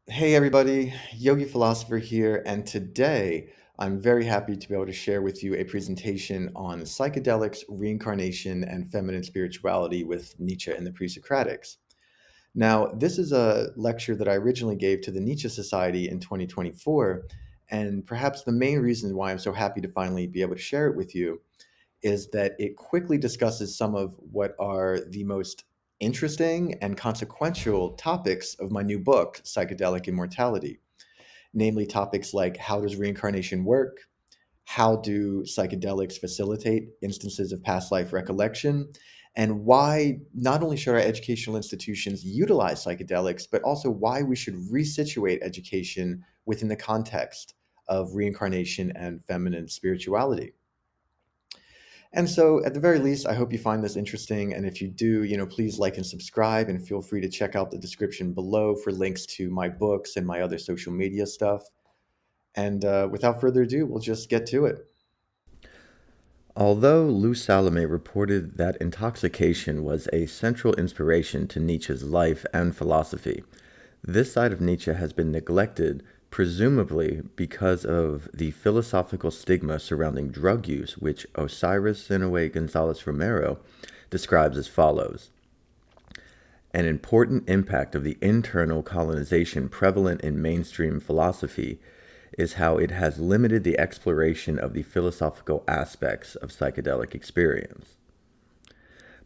Hey everybody, Yogi Philosopher here, and today I'm very happy to be able to share with you a presentation on psychedelics, reincarnation, and feminine spirituality with Nietzsche and the Presocratics. Now, this is a lecture that I originally gave to the Nietzsche Society in 2024, and perhaps the main reason why I'm so happy to finally be able to share it with you is that it quickly discusses some of what are the most interesting and consequential topics of my new book, Psychedelic Immortality, namely topics like how does reincarnation work? How do psychedelics facilitate instances of past life recollection? And why not only should our educational institutions utilize psychedelics, but also why we should resituate education within the context of reincarnation and feminine spirituality. And so, at the very least, I hope you find this interesting. And if you do, please like and subscribe, and feel free to check out the description below for links to my books and my other social media stuff. And without further ado, we'll just get to it. Although Lou Salome reported that intoxication was a central inspiration to Nietzsche's life and philosophy, this side of Nietzsche has been neglected, presumably because of the philosophical stigma surrounding drug use, which Osiris Sinaway Gonzalez Romero describes as follows. An important impact of the internal colonization prevalent in mainstream philosophy is how it has limited the exploration of the philosophical aspects of psychedelic experience.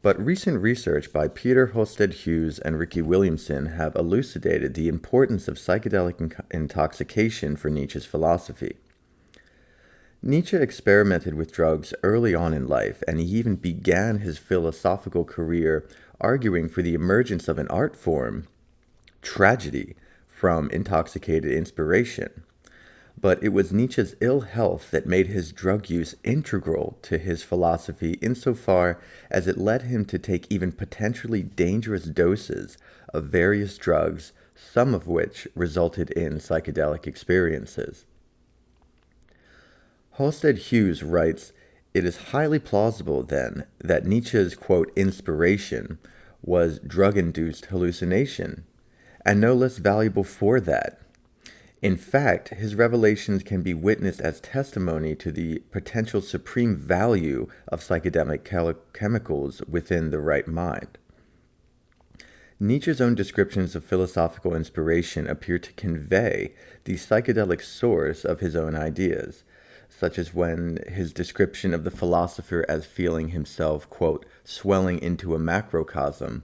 But recent research by Peter Hosted Hughes and Ricky Williamson have elucidated the importance of psychedelic intoxication for Nietzsche's philosophy. Nietzsche experimented with drugs early on in life, and he even began his philosophical career arguing for the emergence of an art form, tragedy, from intoxicated inspiration. But it was Nietzsche's ill health that made his drug use integral to his philosophy insofar as it led him to take even potentially dangerous doses of various drugs, some of which resulted in psychedelic experiences. Halstead Hughes writes, "It is highly plausible, then, that Nietzsche's, quote, inspiration was drug-induced hallucination, and no less valuable for that. In fact, his revelations can be witnessed as testimony to the potential supreme value of psychedelic chemicals within the right mind." Nietzsche's own descriptions of philosophical inspiration appear to convey the psychedelic source of his own ideas, such as when his description of the philosopher as feeling himself, quote, swelling into a macrocosm,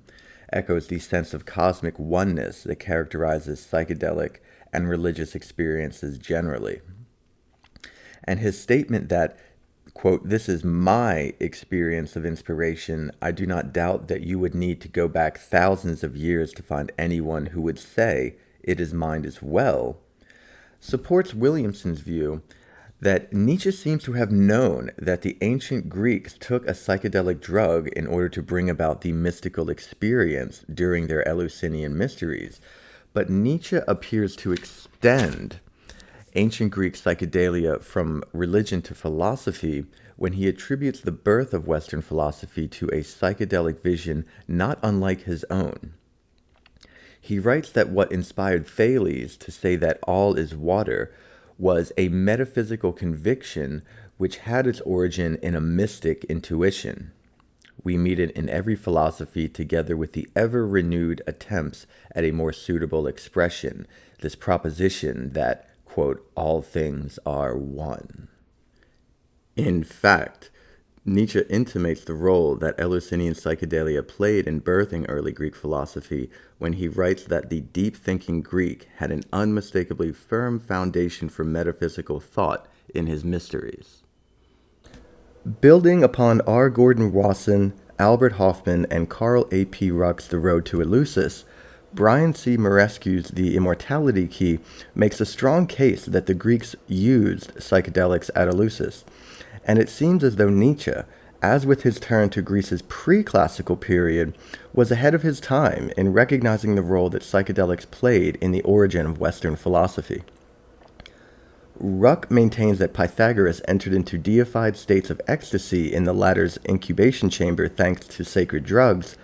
echoes the sense of cosmic oneness that characterizes psychedelic and religious experiences generally. And his statement that, quote, "This is my experience of inspiration. I do not doubt that you would need to go back thousands of years to find anyone who would say it is mine as well," supports Williamson's view that Nietzsche seems to have known that the ancient Greeks took a psychedelic drug in order to bring about the mystical experience during their Eleusinian mysteries. But Nietzsche appears to extend ancient Greek psychedelia from religion to philosophy when he attributes the birth of Western philosophy to a psychedelic vision not unlike his own. He writes that what inspired Thales to say that all is water was a metaphysical conviction which had its origin in a mystic intuition. We meet it in every philosophy together with the ever-renewed attempts at a more suitable expression, this proposition that, quote, all things are one. In fact, Nietzsche intimates the role that Eleusinian psychedelia played in birthing early Greek philosophy when he writes that the deep-thinking Greek had an unmistakably firm foundation for metaphysical thought in his mysteries. Building upon R. Gordon Wasson, Albert Hoffman, and Carl A. P. Ruck's The Road to Eleusis, Brian C. Marescu's The Immortality Key makes a strong case that the Greeks used psychedelics at Eleusis, and it seems as though Nietzsche, as with his turn to Greece's pre-classical period, was ahead of his time in recognizing the role that psychedelics played in the origin of Western philosophy. Ruck maintains that Pythagoras entered into deified states of ecstasy in the latter's incubation chamber thanks to sacred drugs,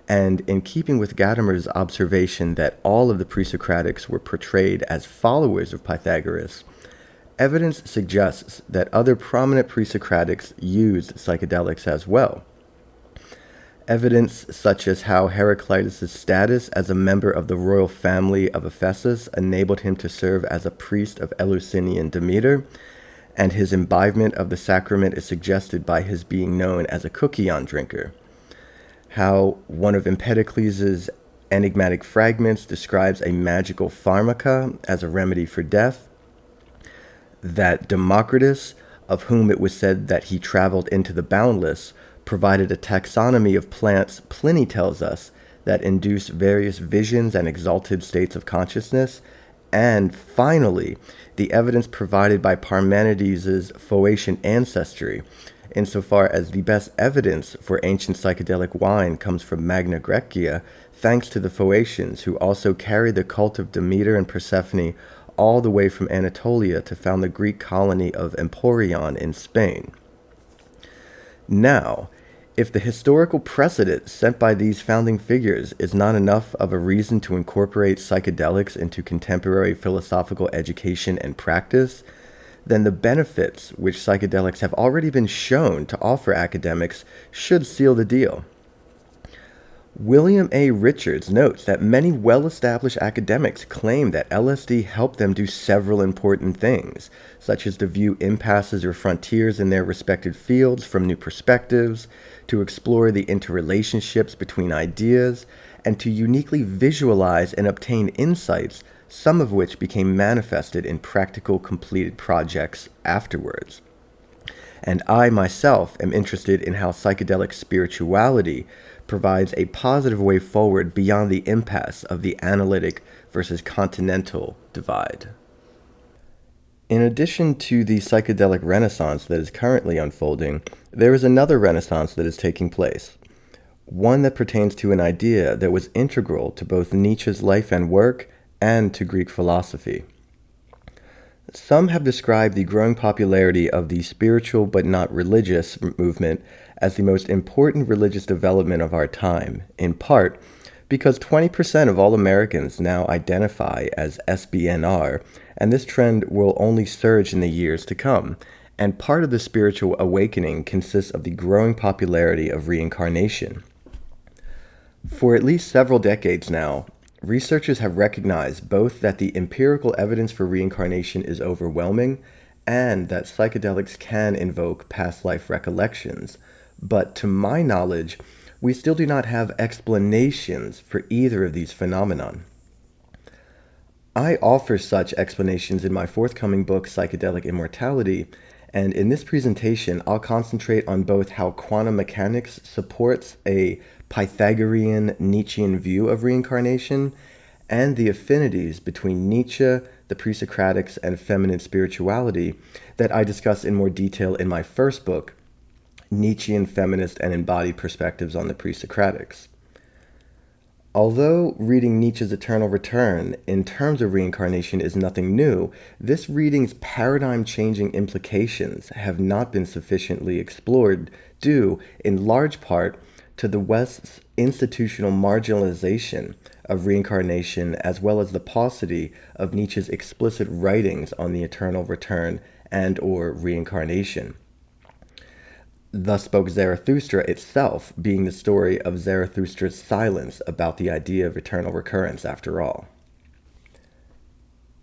And in keeping with Gadamer's observation that all of the Presocratics were portrayed as followers of Pythagoras, evidence suggests that other prominent Presocratics used psychedelics as well. Evidence such as how Heraclitus' status as a member of the royal family of Ephesus enabled him to serve as a priest of Eleusinian Demeter, and his imbibement of the sacrament is suggested by his being known as a cookion drinker. How one of Empedocles' enigmatic fragments describes a magical pharmaca as a remedy for death, that Democritus, of whom it was said that he traveled into the boundless, provided a taxonomy of plants, Pliny tells us, that induce various visions and exalted states of consciousness, and finally, the evidence provided by Parmenides' Phoenician ancestry, insofar as the best evidence for ancient psychedelic wine comes from Magna Graecia, thanks to the Phoenicians, who also carried the cult of Demeter and Persephone all the way from Anatolia to found the Greek colony of Emporion in Spain. Now, if the historical precedent set by these founding figures is not enough of a reason to incorporate psychedelics into contemporary philosophical education and practice, then the benefits which psychedelics have already been shown to offer academics should seal the deal. William A. Richards notes that many well-established academics claim that LSD helped them do several important things, such as to view impasses or frontiers in their respective fields from new perspectives, to explore the interrelationships between ideas, and to uniquely visualize and obtain insights, some of which became manifested in practical completed projects afterwards. And I myself am interested in how psychedelic spirituality provides a positive way forward beyond the impasse of the analytic versus continental divide. In addition to the psychedelic renaissance that is currently unfolding, there is another renaissance that is taking place, one that pertains to an idea that was integral to both Nietzsche's life and work and to Greek philosophy. Some have described the growing popularity of the spiritual but not religious movement as the most important religious development of our time, in part because 20% of all Americans now identify as SBNR, and this trend will only surge in the years to come. And part of the spiritual awakening consists of the growing popularity of reincarnation. For at least several decades now, researchers have recognized both that the empirical evidence for reincarnation is overwhelming and that psychedelics can invoke past life recollections. But to my knowledge, we still do not have explanations for either of these phenomena. I offer such explanations in my forthcoming book, Psychedelic Immortality, and in this presentation, I'll concentrate on both how quantum mechanics supports a Pythagorean Nietzschean view of reincarnation and the affinities between Nietzsche, the Presocratics, and feminine spirituality that I discuss in more detail in my first book, Nietzschean, Feminist, and Embodied Perspectives on the Presocratics. Although reading Nietzsche's Eternal Return in terms of reincarnation is nothing new, this reading's paradigm-changing implications have not been sufficiently explored due, in large part, to the West's institutional marginalization of reincarnation as well as the paucity of Nietzsche's explicit writings on the eternal return and/or reincarnation. Thus spoke Zarathustra itself, being the story of Zarathustra's silence about the idea of eternal recurrence after all.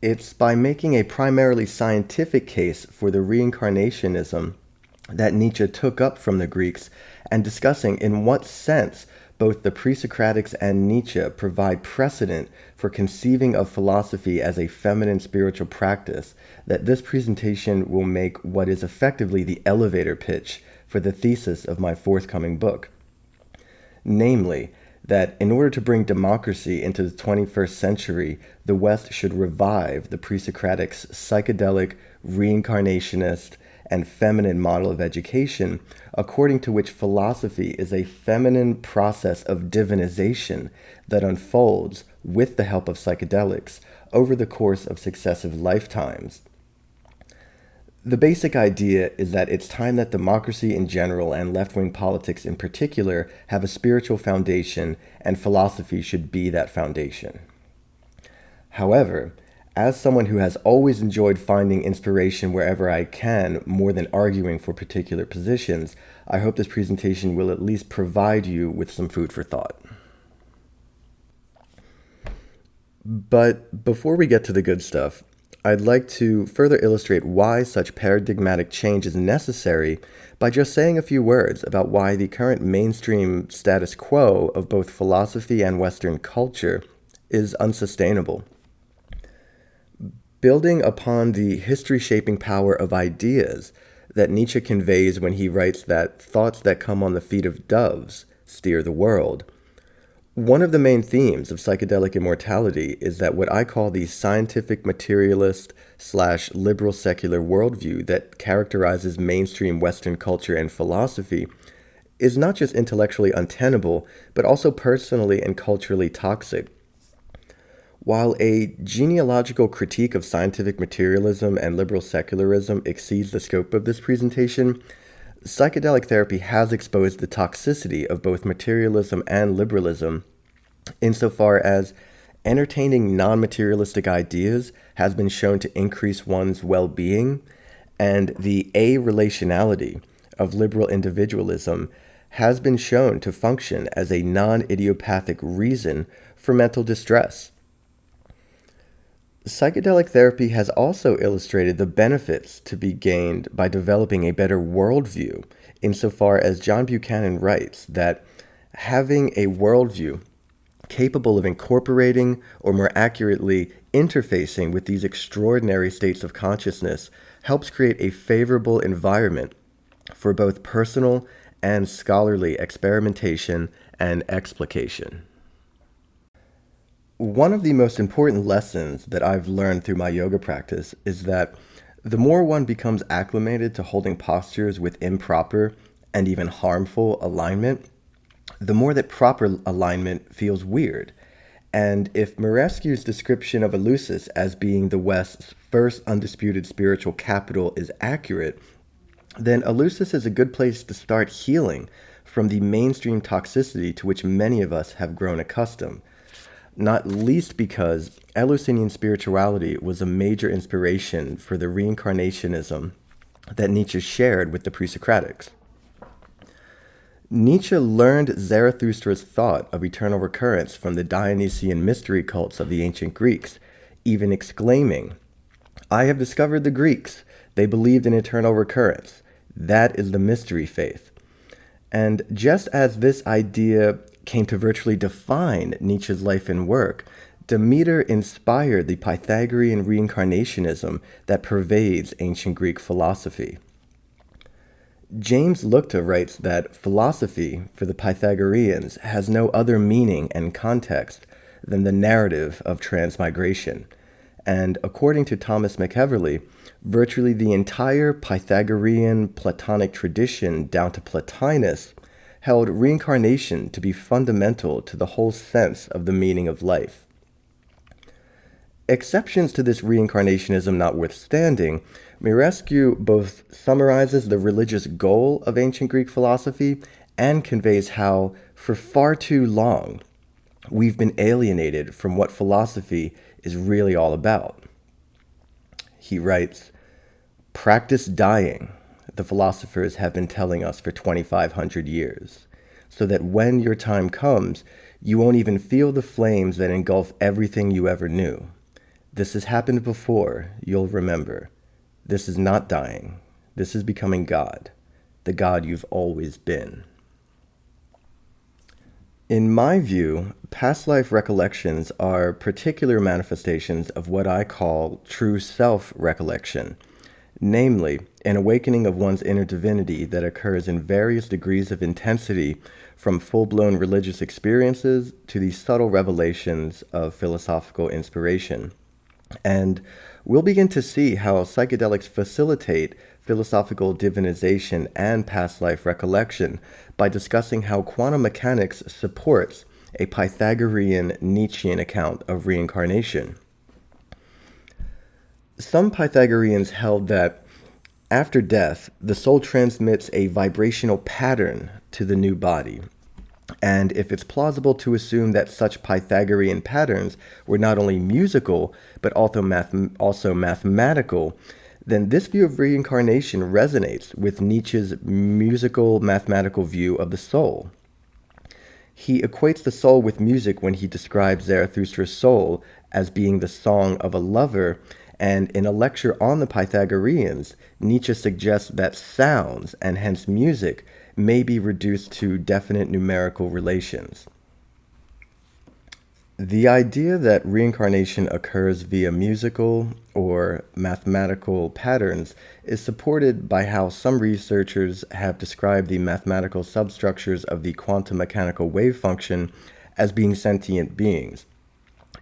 It's by making a primarily scientific case for the reincarnationism that Nietzsche took up from the Greeks and discussing in what sense both the Presocratics and Nietzsche provide precedent for conceiving of philosophy as a feminine spiritual practice, that this presentation will make what is effectively the elevator pitch for the thesis of my forthcoming book. Namely, that in order to bring democracy into the 21st century, the West should revive the Presocratics' psychedelic, reincarnationist, and feminine model of education, according to which philosophy is a feminine process of divinization that unfolds, with the help of psychedelics, over the course of successive lifetimes. The basic idea is that it's time that democracy in general and left wing politics in particular have a spiritual foundation, and philosophy should be that foundation. However, as someone who has always enjoyed finding inspiration wherever I can more than arguing for particular positions, I hope this presentation will at least provide you with some food for thought. But before we get to the good stuff, I'd like to further illustrate why such paradigmatic change is necessary by just saying a few words about why the current mainstream status quo of both philosophy and Western culture is unsustainable. Building upon the history-shaping power of ideas that Nietzsche conveys when he writes that thoughts that come on the feet of doves steer the world, one of the main themes of psychedelic immortality is that what I call the scientific materialist / liberal secular worldview that characterizes mainstream Western culture and philosophy is not just intellectually untenable, but also personally and culturally toxic. While a genealogical critique of scientific materialism and liberal secularism exceeds the scope of this presentation, psychedelic therapy has exposed the toxicity of both materialism and liberalism, insofar as entertaining non-materialistic ideas has been shown to increase one's well-being, and the a-relationality of liberal individualism has been shown to function as a non-idiopathic reason for mental distress. Psychedelic therapy has also illustrated the benefits to be gained by developing a better worldview, insofar as John Buchanan writes that having a worldview capable of incorporating, or more accurately, interfacing with these extraordinary states of consciousness helps create a favorable environment for both personal and scholarly experimentation and explication. One of the most important lessons that I've learned through my yoga practice is that the more one becomes acclimated to holding postures with improper and even harmful alignment, the more that proper alignment feels weird. And if Marescu's description of Eleusis as being the West's first undisputed spiritual capital is accurate, then Eleusis is a good place to start healing from the mainstream toxicity to which many of us have grown accustomed. Not least because Eleusinian spirituality was a major inspiration for the reincarnationism that Nietzsche shared with the Presocratics. Nietzsche learned Zarathustra's thought of eternal recurrence from the Dionysian mystery cults of the ancient Greeks, even exclaiming, "I have discovered the Greeks. They believed in eternal recurrence. That is the mystery faith." And just as this idea came to virtually define Nietzsche's life and work, Demeter inspired the Pythagorean reincarnationism that pervades ancient Greek philosophy. James Lukta writes that philosophy, for the Pythagoreans, has no other meaning and context than the narrative of transmigration. And according to Thomas McEverly, virtually the entire Pythagorean Platonic tradition down to Plotinus held reincarnation to be fundamental to the whole sense of the meaning of life. Exceptions to this reincarnationism notwithstanding, Mirescu both summarizes the religious goal of ancient Greek philosophy and conveys how, for far too long, we've been alienated from what philosophy is really all about. He writes, "Practice dying, the philosophers have been telling us for 2,500 years, so that when your time comes, you won't even feel the flames that engulf everything you ever knew. This has happened before, you'll remember. This is not dying. This is becoming God, the God you've always been." In my view, past life recollections are particular manifestations of what I call true self-recollection, namely, an awakening of one's inner divinity that occurs in various degrees of intensity, from full-blown religious experiences to the subtle revelations of philosophical inspiration. And we'll begin to see how psychedelics facilitate philosophical divinization and past life recollection by discussing how quantum mechanics supports a Pythagorean Nietzschean account of reincarnation. Some Pythagoreans held that After death, the soul transmits a vibrational pattern to the new body. And if it's plausible to assume that such Pythagorean patterns were not only musical, but also mathematical, then this view of reincarnation resonates with Nietzsche's musical mathematical view of the soul. He equates the soul with music when he describes Zarathustra's soul as being the song of a lover, and in a lecture on the Pythagoreans, Nietzsche suggests that sounds, and hence music, may be reduced to definite numerical relations. The idea that reincarnation occurs via musical or mathematical patterns is supported by how some researchers have described the mathematical substructures of the quantum mechanical wave function as being sentient beings.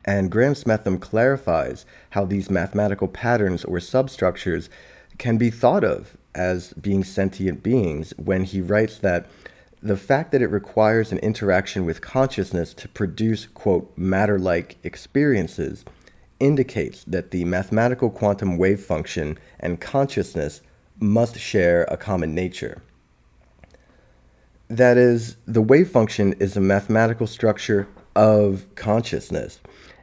And Graham Smetham clarifies how these mathematical patterns or substructures can be thought of as being sentient beings when he writes that the fact that it requires an interaction with consciousness to produce, quote, matter-like experiences indicates that the mathematical quantum wave function and consciousness must share a common nature. That is, the wave function is a mathematical structure of consciousness,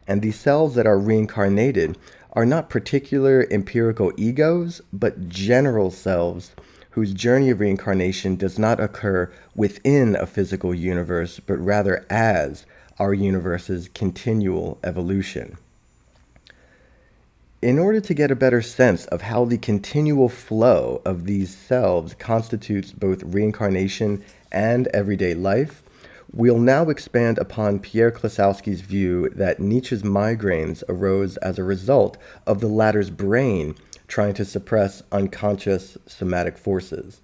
and the selves that are reincarnated are not particular empirical egos, but general selves whose journey of reincarnation does not occur within a physical universe, but rather as our universe's continual evolution. In order to get a better sense of how the continual flow of these selves constitutes both reincarnation and everyday life, we'll now expand upon Pierre Klosowski's view that Nietzsche's migraines arose as a result of the latter's brain trying to suppress unconscious somatic forces.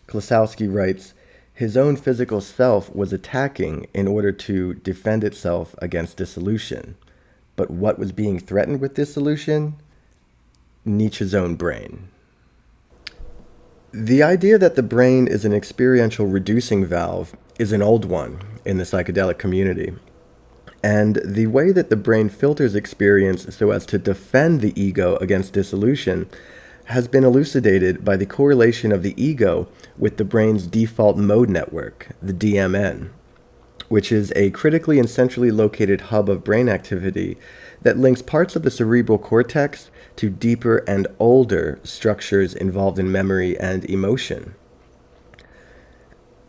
Klosowski writes, his own physical self was attacking in order to defend itself against dissolution. But what was being threatened with dissolution? Nietzsche's own brain. The idea that the brain is an experiential reducing valve is an old one in the psychedelic community. And the way that the brain filters experience so as to defend the ego against dissolution has been elucidated by the correlation of the ego with the brain's default mode network, the DMN, which is a critically and centrally located hub of brain activity that links parts of the cerebral cortex to deeper and older structures involved in memory and emotion.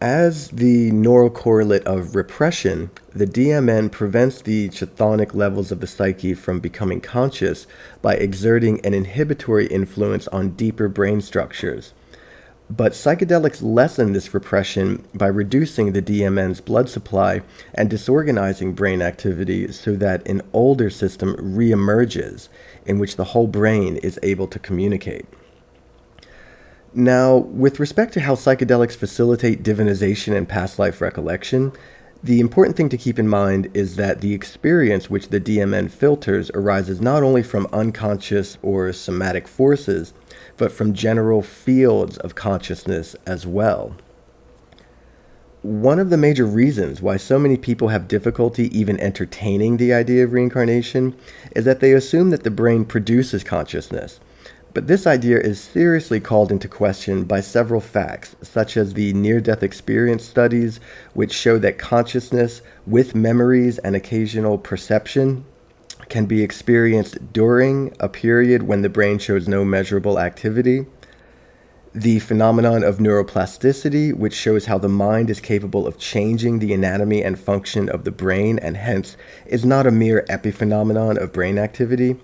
As the neural correlate of repression, the DMN prevents the chthonic levels of the psyche from becoming conscious by exerting an inhibitory influence on deeper brain structures. But psychedelics lessen this repression by reducing the DMN's blood supply and disorganizing brain activity so that an older system reemerges in which the whole brain is able to communicate. Now, with respect to how psychedelics facilitate divinization and past life recollection, the important thing to keep in mind is that the experience which the DMN filters arises not only from unconscious or somatic forces, but from general fields of consciousness as well. One of the major reasons why so many people have difficulty even entertaining the idea of reincarnation is that they assume that the brain produces consciousness. But this idea is seriously called into question by several facts, such as the near-death experience studies, which show that consciousness, with memories and occasional perception, can be experienced during a period when the brain shows no measurable activity. The phenomenon of neuroplasticity, which shows how the mind is capable of changing the anatomy and function of the brain, and hence is not a mere epiphenomenon of brain activity.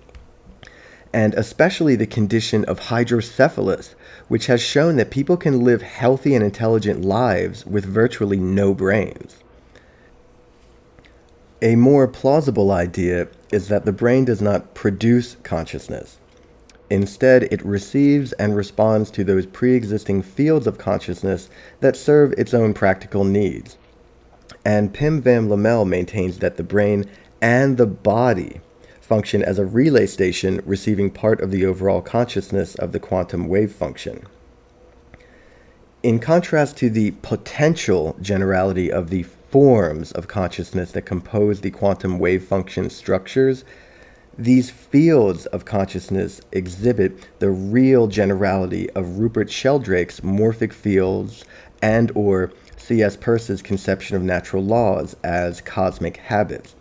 And especially the condition of hydrocephalus, which has shown that people can live healthy and intelligent lives with virtually no brains. A more plausible idea is that the brain does not produce consciousness. Instead, it receives and responds to those pre-existing fields of consciousness that serve its own practical needs. And Pim van Lommel maintains that the brain and the body function as a relay station receiving part of the overall consciousness of the quantum wave function. In contrast to the potential generality of the forms of consciousness that compose the quantum wave function structures, These fields of consciousness exhibit the real generality of Rupert Sheldrake's morphic fields and or C.S. Peirce's conception of natural laws as cosmic habits.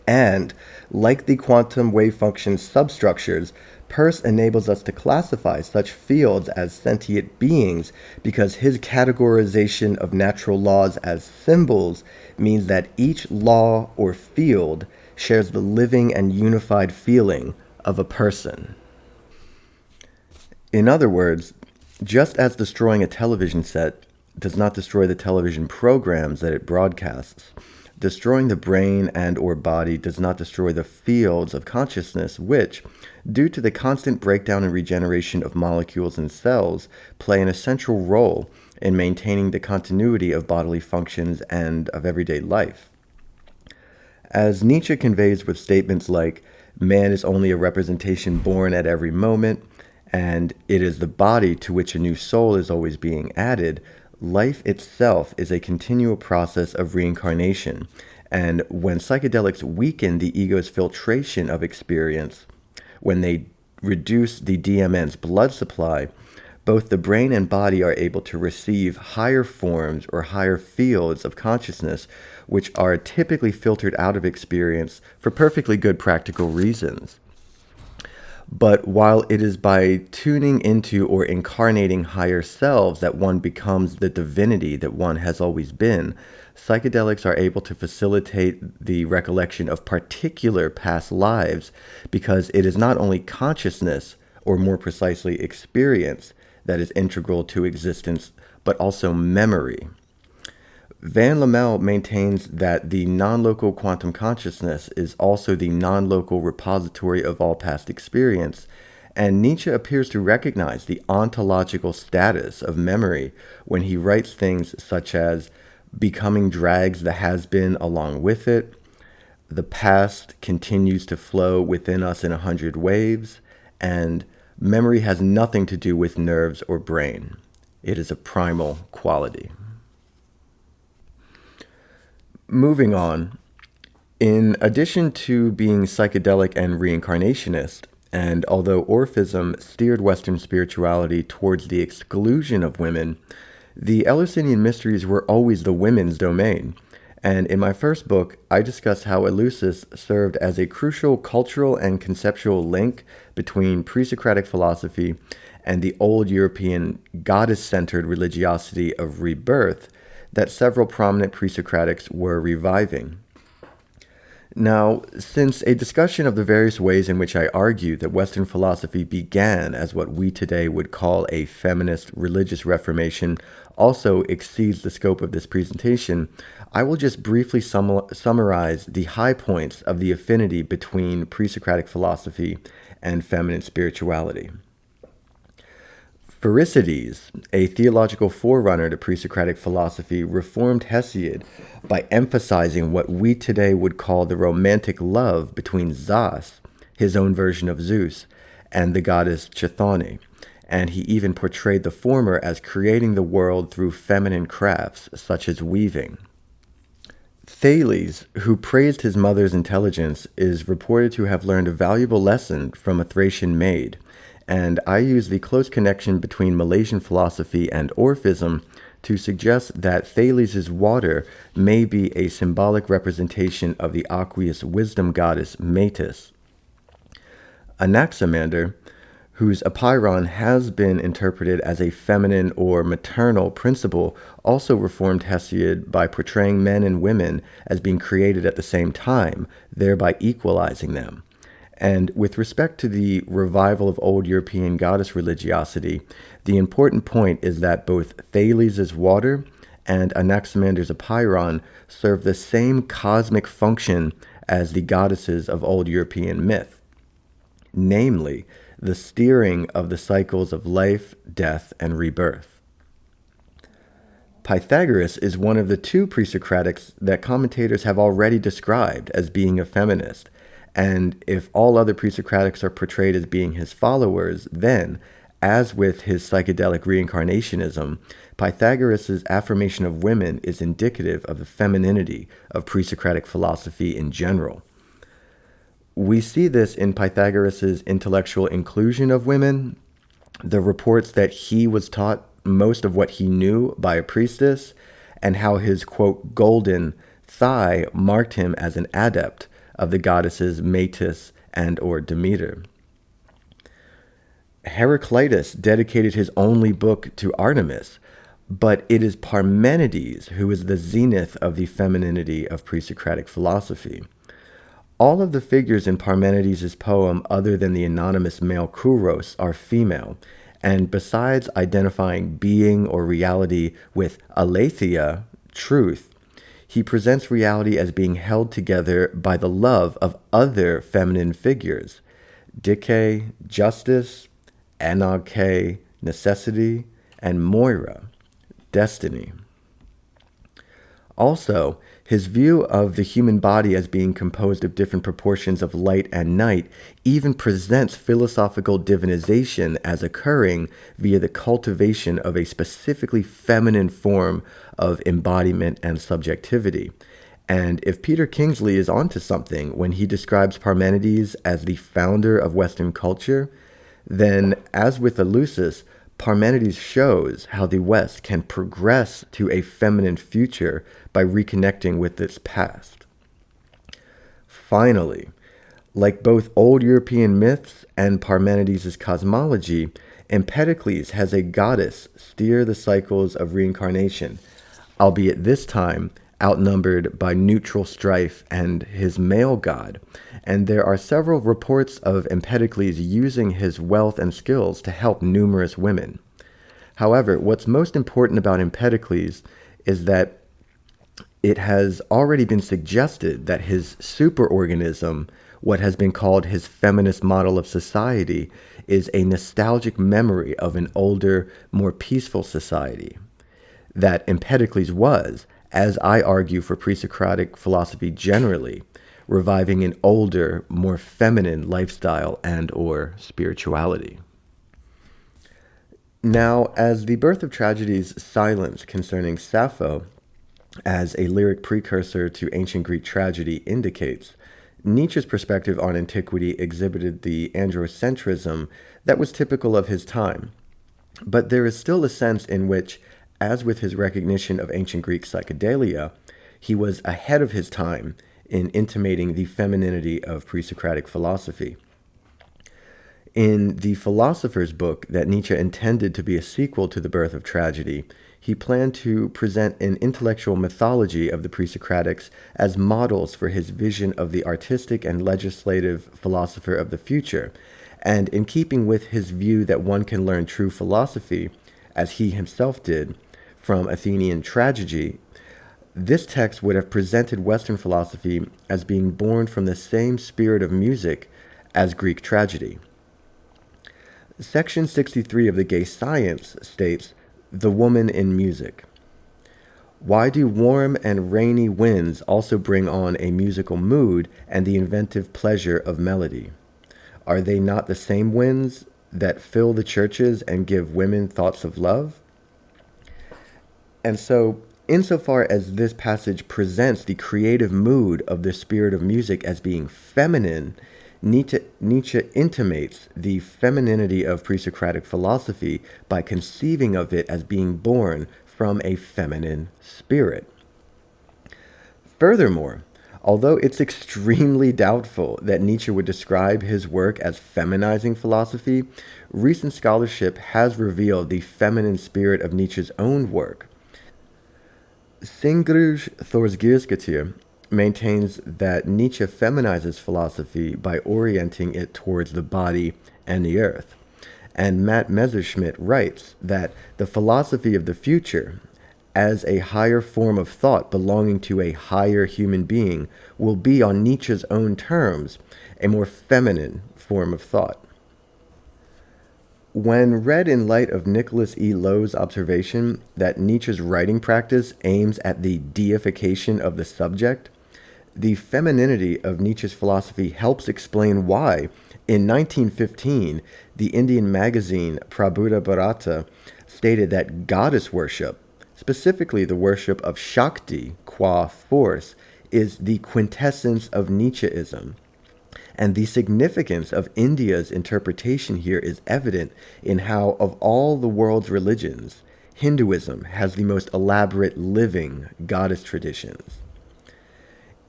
And, like the quantum wave function substructures, Peirce enables us to classify such fields as sentient beings because his categorization of natural laws as symbols means that each law or field shares the living and unified feeling of a person. In other words, just as destroying a television set does not destroy the television programs that it broadcasts, destroying the brain and or body does not destroy the fields of consciousness which, due to the constant breakdown and regeneration of molecules and cells, play an essential role in maintaining the continuity of bodily functions and of everyday life. As Nietzsche conveys with statements like, man is only a representation born at every moment, and it is the body to which a new soul is always being added, life itself is a continual process of reincarnation, and when psychedelics weaken the ego's filtration of experience, when they reduce the DMN's blood supply, both the brain and body are able to receive higher forms or higher fields of consciousness, which are typically filtered out of experience for perfectly good practical reasons. But while it is by tuning into or incarnating higher selves that one becomes the divinity that one has always been, psychedelics are able to facilitate the recollection of particular past lives because it is not only consciousness, or more precisely experience, that is integral to existence, but also memory. Van Lommel maintains that the non-local quantum consciousness is also the non-local repository of all past experience, and Nietzsche appears to recognize the ontological status of memory when he writes things such as, becoming drags the has-been along with it, the past continues to flow within us in 100 waves, and memory has nothing to do with nerves or brain. It is a primal quality. Moving on, in addition to being psychedelic and reincarnationist, and although Orphism steered Western spirituality towards the exclusion of women, the Eleusinian mysteries were always the women's domain. And in my first book, I discuss how Eleusis served as a crucial cultural and conceptual link between pre-Socratic philosophy and the old European goddess-centered religiosity of rebirth that several prominent pre-Socratics were reviving. Now, since a discussion of the various ways in which I argue that Western philosophy began as what we today would call a feminist religious reformation also exceeds the scope of this presentation, I will just briefly summarize the high points of the affinity between pre-Socratic philosophy and feminine spirituality. Pherecydes, a theological forerunner to pre-Socratic philosophy, reformed Hesiod by emphasizing what we today would call the romantic love between Zos, his own version of Zeus, and the goddess Chthoni, and he even portrayed the former as creating the world through feminine crafts, such as weaving. Thales, who praised his mother's intelligence, is reported to have learned a valuable lesson from a Thracian maid, and I use the close connection between Malaysian philosophy and Orphism to suggest that Thales' water may be a symbolic representation of the aqueous wisdom goddess Metis. Anaximander, whose apeiron has been interpreted as a feminine or maternal principle, also reformed Hesiod by portraying men and women as being created at the same time, thereby equalizing them. And with respect to the revival of old European goddess religiosity, the important point is that both Thales' water and Anaximander's apeiron serve the same cosmic function as the goddesses of old European myth, namely, the steering of the cycles of life, death, and rebirth. Pythagoras is one of the two pre-Socratics that commentators have already described as being a feminist, and if all other pre-Socratics are portrayed as being his followers, then, as with his psychedelic reincarnationism, Pythagoras' affirmation of women is indicative of the femininity of pre-Socratic philosophy in general. We see this in Pythagoras' intellectual inclusion of women, the reports that he was taught most of what he knew by a priestess, and how his, quote, golden thigh marked him as an adept of the goddesses Metis and or Demeter. Heraclitus dedicated his only book to Artemis, but it is Parmenides who is the zenith of the femininity of pre-Socratic philosophy. All of the figures in Parmenides' poem, other than the anonymous male Kouros, are female, and besides identifying being or reality with aletheia, truth, he presents reality as being held together by the love of other feminine figures, Dike, justice, Anarche, necessity, and Moira, destiny. Also, his view of the human body as being composed of different proportions of light and night even presents philosophical divinization as occurring via the cultivation of a specifically feminine form of embodiment and subjectivity. And if Peter Kingsley is onto something when he describes Parmenides as the founder of Western culture, then, as with Eleusis, Parmenides shows how the West can progress to a feminine future by reconnecting with its past. Finally, like both old European myths and Parmenides' cosmology, Empedocles has a goddess steer the cycles of reincarnation, albeit this time outnumbered by neutral strife and his male god, and there are several reports of Empedocles using his wealth and skills to help numerous women. However, what's most important about Empedocles is that it has already been suggested that his superorganism, what has been called his feminist model of society, is a nostalgic memory of an older, more peaceful society. That Empedocles was, as I argue for pre-Socratic philosophy generally, reviving an older, more feminine lifestyle and or spirituality. Now, as The Birth of Tragedy's silence concerning Sappho as a lyric precursor to ancient Greek tragedy indicates, Nietzsche's perspective on antiquity exhibited the androcentrism that was typical of his time. But there is still a sense in which, as with his recognition of ancient Greek psychedelia, he was ahead of his time in intimating the femininity of pre-Socratic philosophy. In The Philosopher's Book that Nietzsche intended to be a sequel to The Birth of Tragedy, he planned to present an intellectual mythology of the pre-Socratics as models for his vision of the artistic and legislative philosopher of the future, and in keeping with his view that one can learn true philosophy, as he himself did, from Athenian tragedy, this text would have presented Western philosophy as being born from the same spirit of music as Greek tragedy. Section 63 of the Gay Science states, "The woman in music. Why do warm and rainy winds also bring on a musical mood and the inventive pleasure of melody? Are they not the same winds that fill the churches and give women thoughts of love?" And so, insofar as this passage presents the creative mood of the spirit of music as being feminine, Nietzsche intimates the femininity of pre-Socratic philosophy by conceiving of it as being born from a feminine spirit. Furthermore, although it's extremely doubtful that Nietzsche would describe his work as feminizing philosophy, recent scholarship has revealed the feminine spirit of Nietzsche's own work. Sigrid Thorsgeirsgottir maintains that Nietzsche feminizes philosophy by orienting it towards the body and the earth. And Matt Messerschmidt writes that the philosophy of the future, as a higher form of thought belonging to a higher human being, will be, on Nietzsche's own terms, a more feminine form of thought. When read in light of Nicholas E. Lowe's observation that Nietzsche's writing practice aims at the deification of the subject, the femininity of Nietzsche's philosophy helps explain why, in 1915, the Indian magazine Prabhuda Bharata stated that goddess worship, specifically the worship of Shakti, qua force, is the quintessence of Nietzscheism, And the significance of India's interpretation here is evident in how, of all the world's religions, Hinduism has the most elaborate living goddess traditions.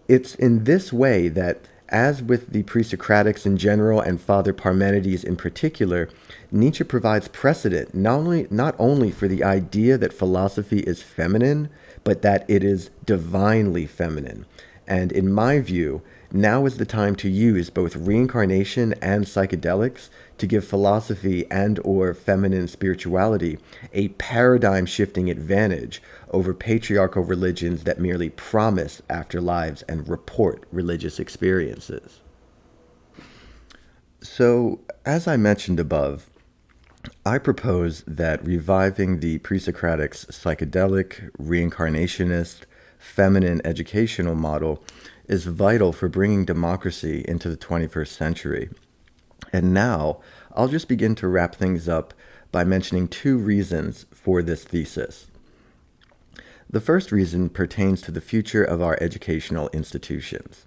It's in this way that, as with the Presocratics in general and Father Parmenides in particular, Nietzsche provides precedent not only for the idea that philosophy is feminine, but that it is divinely feminine. And in my view, now is the time to use both reincarnation and psychedelics to give philosophy and or feminine spirituality a paradigm-shifting advantage over patriarchal religions that merely promise afterlives and report religious experiences. So, as I mentioned above, I propose that reviving the Presocratics psychedelic, reincarnationist, feminine educational model is vital for bringing democracy into the 21st century. And now, I'll just begin to wrap things up by mentioning two reasons for this thesis. The first reason pertains to the future of our educational institutions.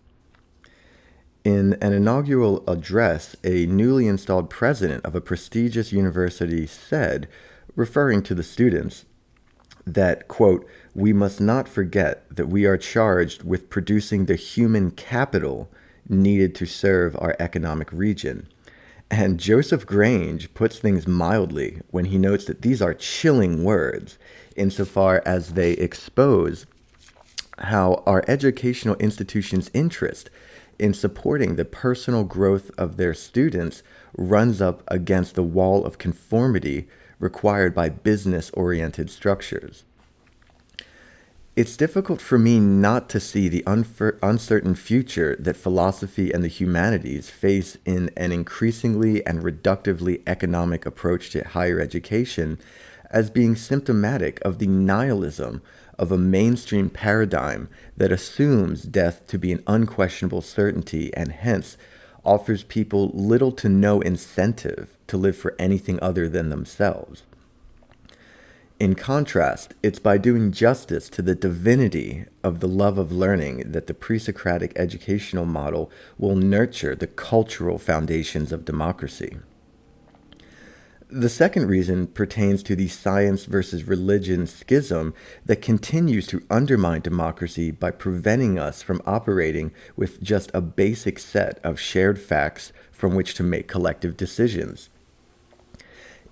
In an inaugural address, a newly installed president of a prestigious university said, referring to the students, that, quote, "We must not forget that we are charged with producing the human capital needed to serve our economic region." And Joseph Grange puts things mildly when he notes that these are chilling words insofar as they expose how our educational institutions' interest in supporting the personal growth of their students runs up against the wall of conformity required by business-oriented structures. It's difficult for me not to see the uncertain future that philosophy and the humanities face in an increasingly and reductively economic approach to higher education as being symptomatic of the nihilism of a mainstream paradigm that assumes death to be an unquestionable certainty and hence offers people little to no incentive to live for anything other than themselves. In contrast, it's by doing justice to the divinity of the love of learning that the pre-Socratic educational model will nurture the cultural foundations of democracy. The second reason pertains to the science versus religion schism that continues to undermine democracy by preventing us from operating with just a basic set of shared facts from which to make collective decisions.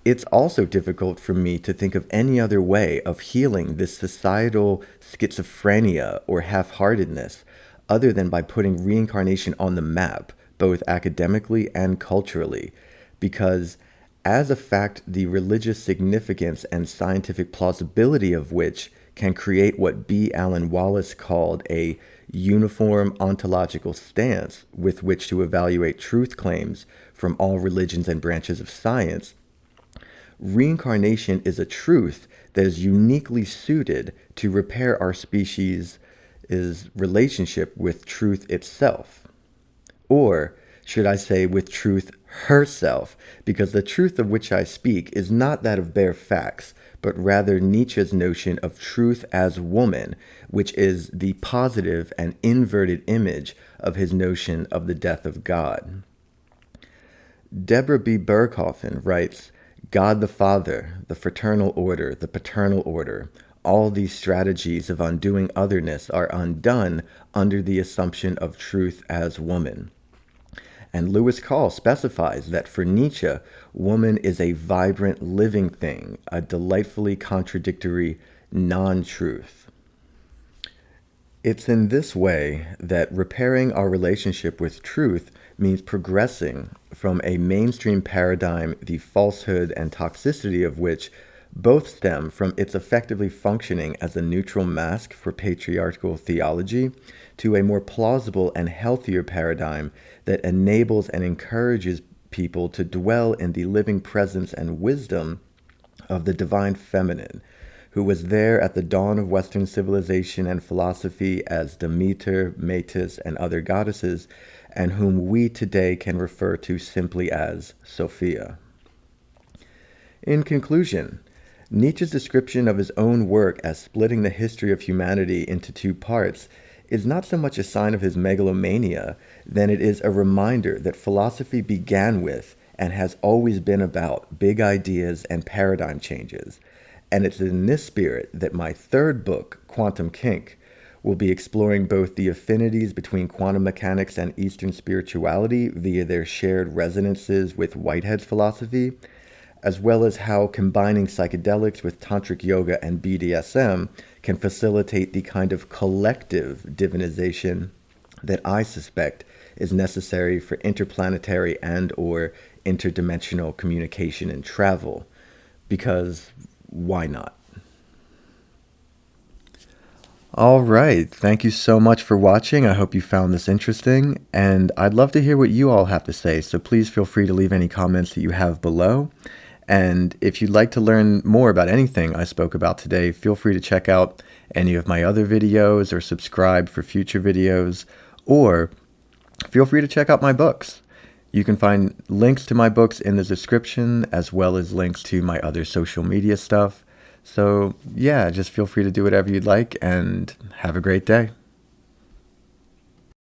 It's also difficult for me to think of any other way of healing this societal schizophrenia or half-heartedness other than by putting reincarnation on the map, both academically and culturally, because as a fact, the religious significance and scientific plausibility of which can create what B. Alan Wallace called a uniform ontological stance with which to evaluate truth claims from all religions and branches of science. Reincarnation is a truth that is uniquely suited to repair our species' relationship with truth itself. Or, should I say, with truth herself, because the truth of which I speak is not that of bare facts, but rather Nietzsche's notion of truth as woman, which is the positive and inverted image of his notion of the death of God. Deborah B. Berghofen writes, "God the Father, the fraternal order, the paternal order, all these strategies of undoing otherness are undone under the assumption of truth as woman." And Lewis Call specifies that for Nietzsche, woman is a vibrant, living thing, a delightfully contradictory non-truth. It's in this way that repairing our relationship with truth means progressing from a mainstream paradigm, the falsehood and toxicity of which both stem from its effectively functioning as a neutral mask for patriarchal theology, to a more plausible and healthier paradigm that enables and encourages people to dwell in the living presence and wisdom of the divine feminine, who was there at the dawn of Western civilization and philosophy as Demeter, Metis, and other goddesses, and whom we today can refer to simply as Sophia. In conclusion, Nietzsche's description of his own work as splitting the history of humanity into two parts is not so much a sign of his megalomania than it is a reminder that philosophy began with and has always been about big ideas and paradigm changes. And it's in this spirit that my third book, Quantum Kink, will be exploring both the affinities between quantum mechanics and Eastern spirituality via their shared resonances with Whitehead's philosophy, as well as how combining psychedelics with tantric yoga and BDSM can facilitate the kind of collective divinization that I suspect is necessary for interplanetary and or interdimensional communication and travel. Because why not? All right. Thank you so much for watching. I hope you found this interesting, and I'd love to hear what you all have to say, so please feel free to leave any comments that you have below. And if you'd like to learn more about anything I spoke about today, feel free to check out any of my other videos or subscribe for future videos, or feel free to check out my books. You can find links to my books in the description, as well as links to my other social media stuff. So yeah, just feel free to do whatever you'd like, and have a great day.